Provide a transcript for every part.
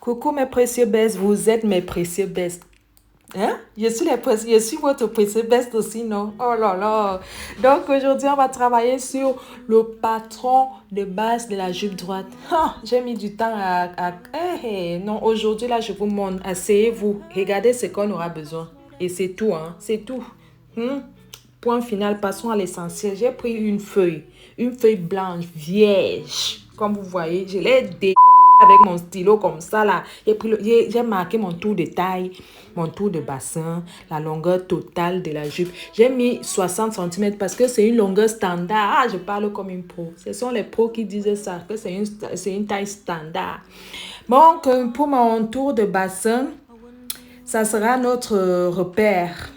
Coucou mes précieux bestes, vous êtes mes précieux bestes. Hein? Je suis votre précieux best aussi, non? Oh là là. Donc aujourd'hui, on va travailler sur le patron de base de la jupe droite. Ah, j'ai mis du temps non, aujourd'hui, là, je vous montre. Asseyez-vous. Regardez ce qu'on aura besoin. Et c'est tout, hein? C'est tout. Hmm? Point final, passons à l'essentiel. J'ai pris une feuille blanche, vierge. Comme vous voyez, je l'ai avec mon stylo comme ça là. J'ai marqué mon tour de taille, mon tour de bassin, la longueur totale de la jupe. J'ai mis 60 centimètres parce que c'est une longueur standard. Ah, je parle comme une pro. Ce sont les pros qui disent ça, que c'est une taille standard. Bon, pour mon tour de bassin, ça sera notre repère.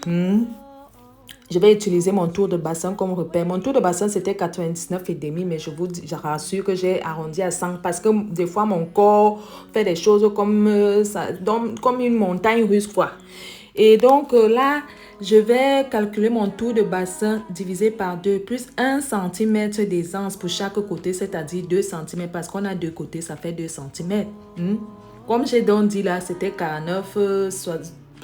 Je vais utiliser mon tour de bassin comme repère. Mon tour de bassin, c'était 99,5, mais je rassure que j'ai arrondi à 100 parce que des fois, mon corps fait des choses comme, comme une montagne russe, quoi. Et donc là, je vais calculer mon tour de bassin divisé par 2, plus 1 cm d'aisance pour chaque côté, c'est-à-dire 2 cm, parce qu'on a deux côtés, ça fait 2 cm. Comme j'ai donc dit là, c'était 49,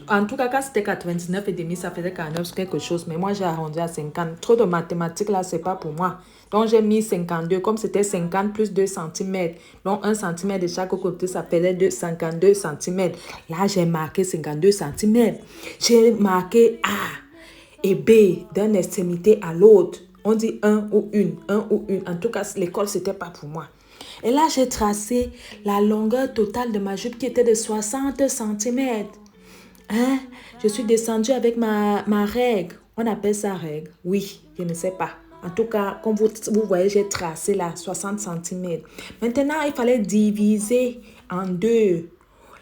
en tout cas, quand c'était 99,5, ça faisait 49 quelque chose. Mais moi, j'ai arrondi à 50. Trop de mathématiques, là, c'est pas pour moi. Donc, j'ai mis 52. Comme c'était 50 plus 2 cm. Donc, 1 cm de chaque côté, ça faisait 52 cm. Là, j'ai marqué 52 cm. J'ai marqué A et B d'une extrémité à l'autre. On dit un ou une. En tout cas, l'école, c'était pas pour moi. Et là, j'ai tracé la longueur totale de ma jupe qui était de 60 cm. Hein? Je suis descendue avec ma règle. On appelle ça règle. Oui, je ne sais pas. En tout cas, comme vous voyez, j'ai tracé là 60 cm. Maintenant, il fallait diviser en deux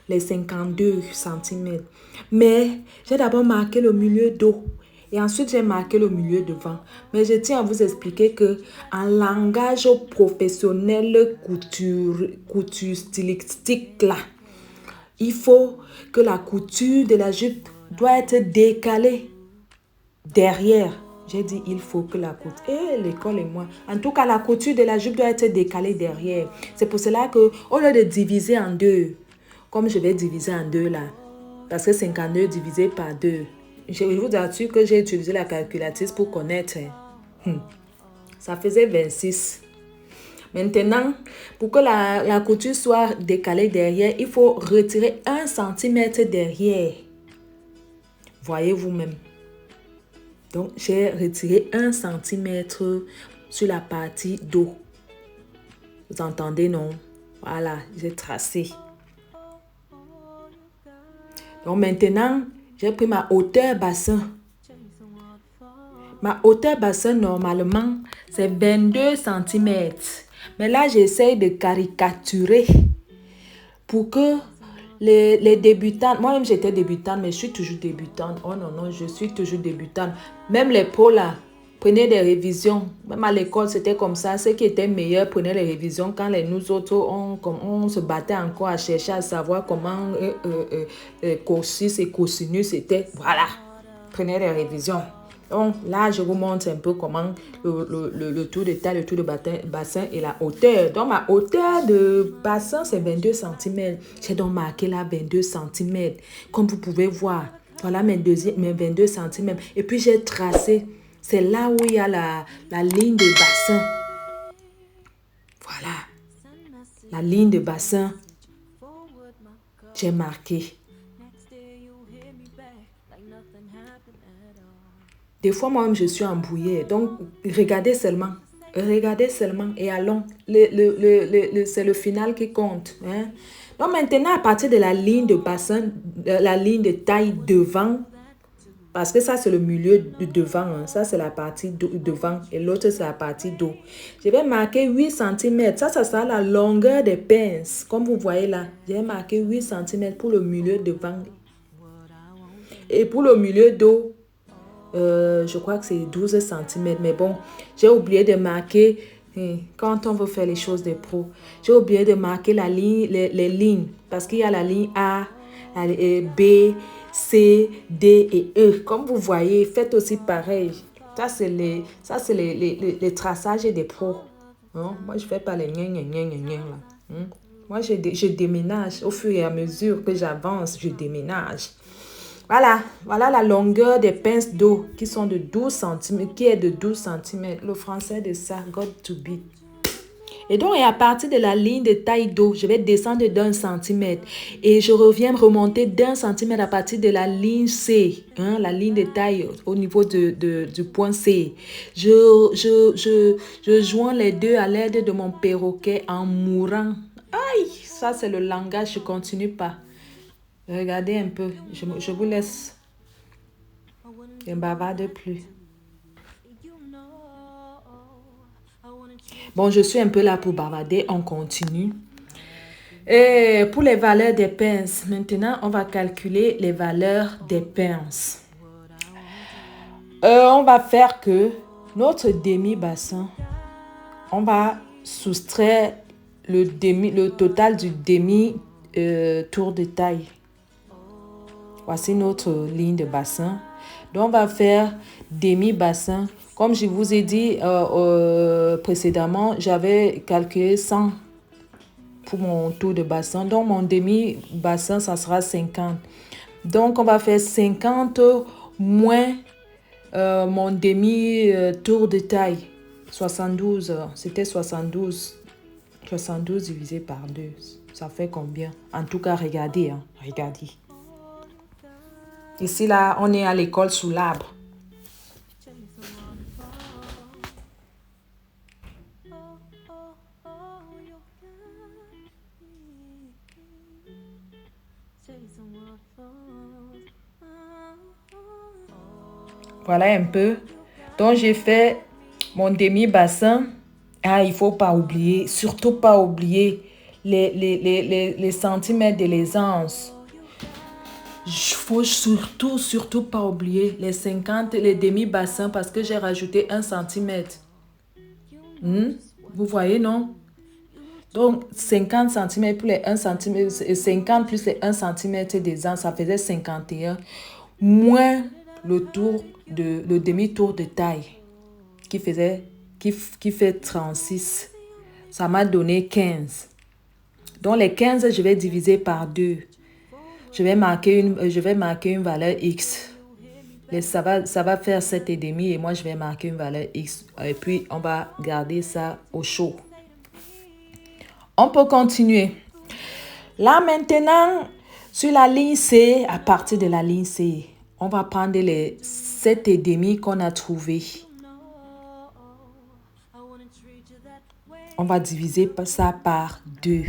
les 52 cm. Mais j'ai d'abord marqué le milieu dos. Et ensuite, j'ai marqué le milieu devant. Mais je tiens à vous expliquer que en langage professionnel couture stylistique là, il faut que la couture de la jupe doit être décalée derrière. J'ai dit il faut que la couture. L'école et moi. En tout cas, la couture de la jupe doit être décalée derrière. C'est pour cela que au lieu de diviser en deux, comme je vais diviser en deux là, parce que 52 divisé par 2, je vous assure que j'ai utilisé la calculatrice pour connaître. Ça faisait 26. Maintenant, pour que la couture soit décalée derrière, il faut retirer 1 cm derrière. Voyez vous-même. Donc, j'ai retiré 1 cm sur la partie dos. Vous entendez, non? Voilà, j'ai tracé. Donc, maintenant, j'ai pris ma hauteur bassin. Ma hauteur bassin, normalement, c'est 22 cm. Mais là, j'essaie de caricaturer pour que les débutantes, moi-même j'étais débutante, mais je suis toujours débutante. Oh non, je suis toujours débutante. Même les pros là, prenaient des révisions. Même à l'école, c'était comme ça. Ceux qui étaient meilleurs prenaient les révisions quand nous autres, on se battait encore à chercher à savoir comment cosinus et cosinus étaient. Voilà, prenez les révisions. Donc là, je vous montre un peu comment le tour de taille, le tour de bassin et la hauteur. Donc ma hauteur de bassin, c'est 22 cm. J'ai donc marqué là 22 cm. Comme vous pouvez voir, voilà mes 22 cm. Et puis j'ai tracé, c'est là où il y a la ligne de bassin. Voilà, la ligne de bassin. J'ai marqué. Des fois, moi-même, je suis embrouillée. Donc, regardez seulement. Regardez seulement et allons. C'est le final qui compte. Hein? Donc, maintenant, à partir de la ligne de bassin, la ligne de taille devant, parce que ça, c'est le milieu de devant. Hein? Ça, c'est la partie devant et l'autre, c'est la partie dos. Je vais marquer 8 cm. Ça sera la longueur des pinces. Comme vous voyez là, j'ai marqué 8 cm pour le milieu devant. Et pour le milieu dos, je crois que c'est 12 cm. Mais bon, j'ai oublié de marquer, quand on veut faire les choses des pros, j'ai oublié de marquer la ligne, les lignes. Parce qu'il y a la ligne A, B, C, D et E. Comme vous voyez, faites aussi pareil. Ça, c'est les traçages des pros. Hein? Moi, je ne fais pas les là. Moi, je déménage. Au fur et à mesure que j'avance, je déménage. Voilà la longueur des pinces d'eau qui sont de 12 cm, qui est de 12 cm. Le français de ça, God to be. Et donc, à partir de la ligne de taille d'eau, je vais descendre d'un centimètre. Et je reviens remonter d'un centimètre à partir de la ligne C, hein, la ligne de taille au niveau du point C. Je joins les deux à l'aide de mon perroquet en mourant. Aïe, ça c'est le langage, je ne continue pas. Regardez un peu, je vous laisse. Je ne bavarde plus. Bon, je suis un peu là pour bavarder, on continue. Et pour les valeurs des pinces, maintenant, on va calculer les valeurs des pinces. On va faire que notre demi-bassin, on va soustraire le total du demi-tour de taille. Voici notre ligne de bassin. Donc, on va faire demi-bassin. Comme je vous ai dit précédemment, j'avais calculé 100 pour mon tour de bassin. Donc, mon demi-bassin, ça sera 50. Donc, on va faire 50 moins mon demi-tour de taille. 72, c'était 72. 72 divisé par 2. Ça fait combien? En tout cas, regardez, hein, regardez. Ici, là, on est à l'école sous l'arbre. Voilà un peu. Donc, j'ai fait mon demi-bassin. Ah, il ne faut pas oublier, surtout pas oublier les centimètres de l'aisance. Il faut surtout pas oublier les 50, les demi-bassins parce que j'ai rajouté 1 centimètre. Vous voyez, non? Donc, 50 cm pour les 1 cm, 50 plus les 1 cm d'aisance, ça faisait 51. Moins le demi-tour de taille qui fait 36. Ça m'a donné 15. Donc, les 15, je vais diviser par 2. Je vais marquer une valeur X. Ça va faire 7,5 et moi, je vais marquer une valeur X. Et puis, on va garder ça au chaud. On peut continuer. Là, maintenant, sur la ligne C, à partir de la ligne C, on va prendre les 7,5 qu'on a trouvés. On va diviser ça par 2.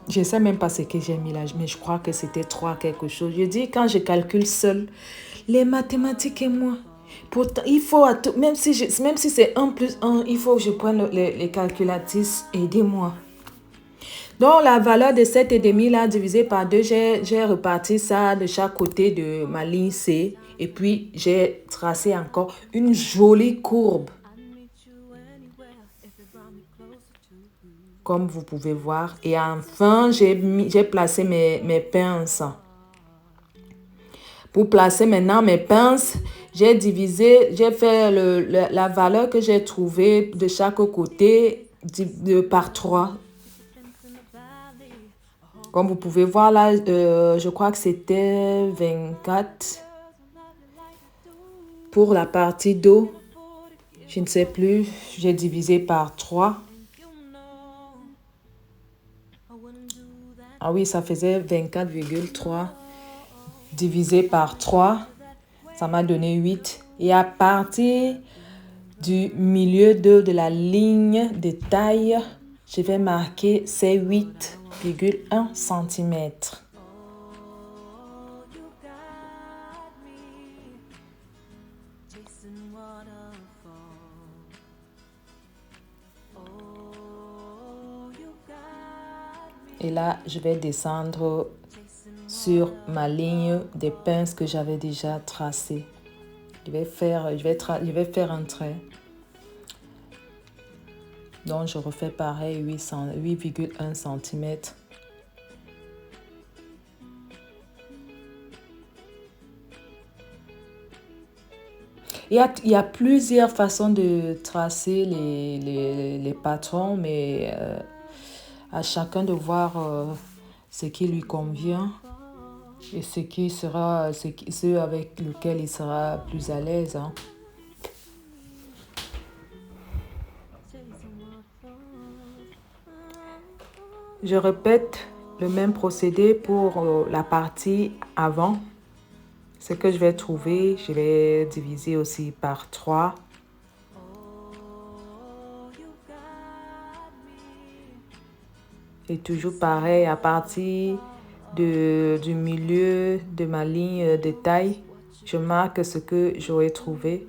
Je ne sais même pas ce que j'ai mis là, mais je crois que c'était 3 quelque chose. Je dis, quand je calcule seul, les mathématiques et moi, pourtant, il faut, même si c'est 1 plus 1, il faut que je prenne les calculatrices, aidez-moi. Donc, la valeur de 7,5 là, divisé par 2, j'ai reparti ça de chaque côté de ma ligne C. Et puis, j'ai tracé encore une jolie courbe. Comme vous pouvez voir. Et enfin, j'ai placé mes pinces. Pour placer maintenant mes pinces, j'ai fait la valeur que j'ai trouvée de chaque côté par 3. Comme vous pouvez voir là, je crois que c'était 24. Pour la partie d'eau, je ne sais plus, j'ai divisé par 3. Ah oui, ça faisait 24,3 divisé par 3. Ça m'a donné 8. Et à partir du milieu de la ligne de taille, je vais marquer ces 8,1 cm. Et là, je vais descendre sur ma ligne des pinces que j'avais déjà tracée. Je vais faire un trait. Donc, je refais pareil, 8,1 cm. Il y a plusieurs façons de tracer les patrons, mais à chacun de voir ce qui lui convient et ce avec lequel il sera plus à l'aise. Hein. Je répète le même procédé pour la partie avant. Ce que je vais trouver, je vais diviser aussi par 3. Et toujours pareil, à partir du milieu de ma ligne de taille, je marque ce que j'aurai trouvé.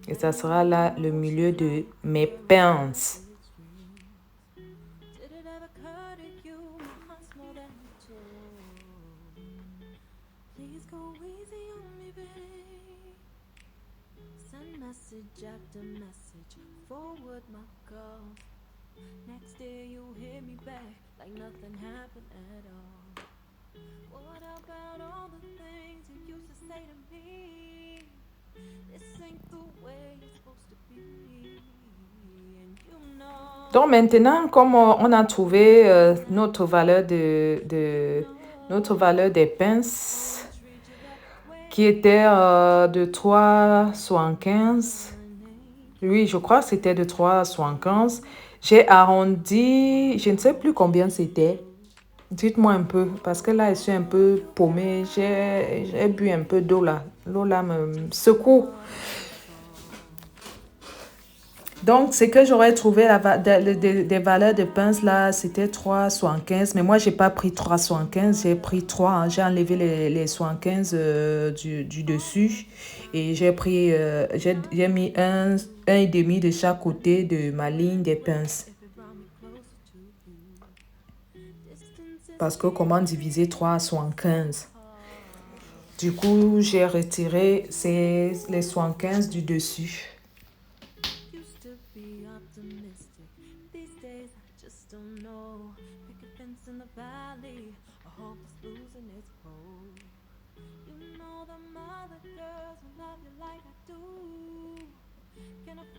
Et ça sera là le milieu de mes pinces. Donc maintenant, comme on a trouvé notre valeur notre valeur des pinces qui était de 3,75. Oui, je crois que c'était de 3,75. J'ai arrondi, je ne sais plus combien c'était. Dites-moi un peu, parce que là, je suis un peu paumée. J'ai bu un peu d'eau là. L'eau là me secoue. Donc, ce que j'aurais trouvé des valeurs de pince là, c'était 3,75. Mais moi, je n'ai pas pris 3,75. J'ai pris 3. Hein. J'ai enlevé les 75 du dessus. Et j'ai mis un et demi de chaque côté de ma ligne des pinces. Parce que comment diviser 3,75? Du coup, j'ai retiré les 75 du dessus.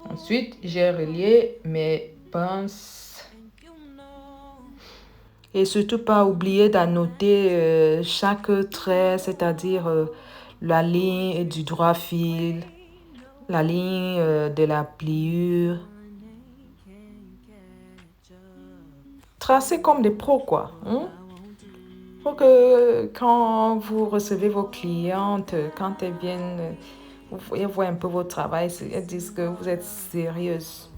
Ensuite, j'ai relié mes pinces. Et surtout, pas oublier d'annoter chaque trait, c'est-à-dire la ligne du droit fil, la ligne de la pliure. Tracer comme des pros, quoi. Hein? Faut que quand vous recevez vos clientes, quand elles viennent, elles voient un peu votre travail, elles disent que vous êtes sérieuse.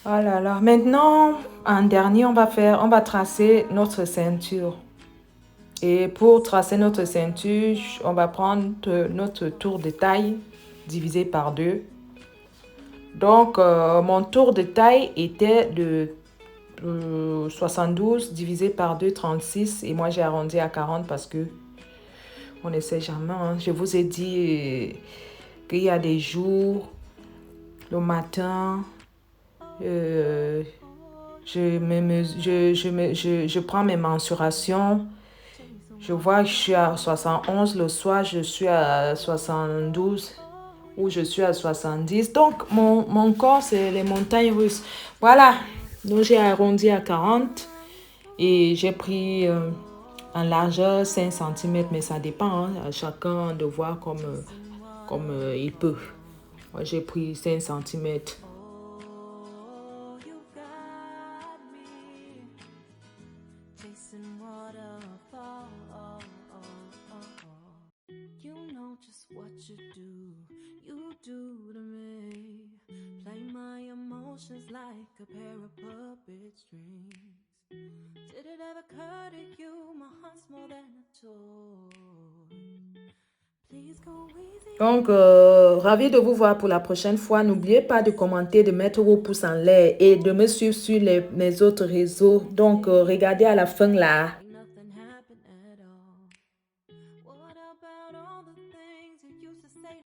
Oh là là. Maintenant, en dernier, on va tracer notre ceinture. Et pour tracer notre ceinture, on va prendre notre tour de taille divisé par 2. Donc, mon tour de taille était de 72 divisé par 2, 36. Et moi, j'ai arrondi à 40 parce que on ne sait jamais. Hein. Je vous ai dit qu'il y a des jours, le matin, je prends mes mensurations. Je vois que je suis à 71. Le soir, je suis à 72 ou je suis à 70. Donc, mon corps, c'est les montagnes russes. Voilà. Donc, j'ai arrondi à 40 et j'ai pris en largeur 5 cm. Mais ça dépend. Hein, à chacun de voir comme il peut. Moi, j'ai pris 5 cm. Donc, ravi de vous voir pour la prochaine fois. N'oubliez pas de commenter, de mettre vos pouces en l'air et de me suivre sur mes autres réseaux. Donc, regardez à la fin là.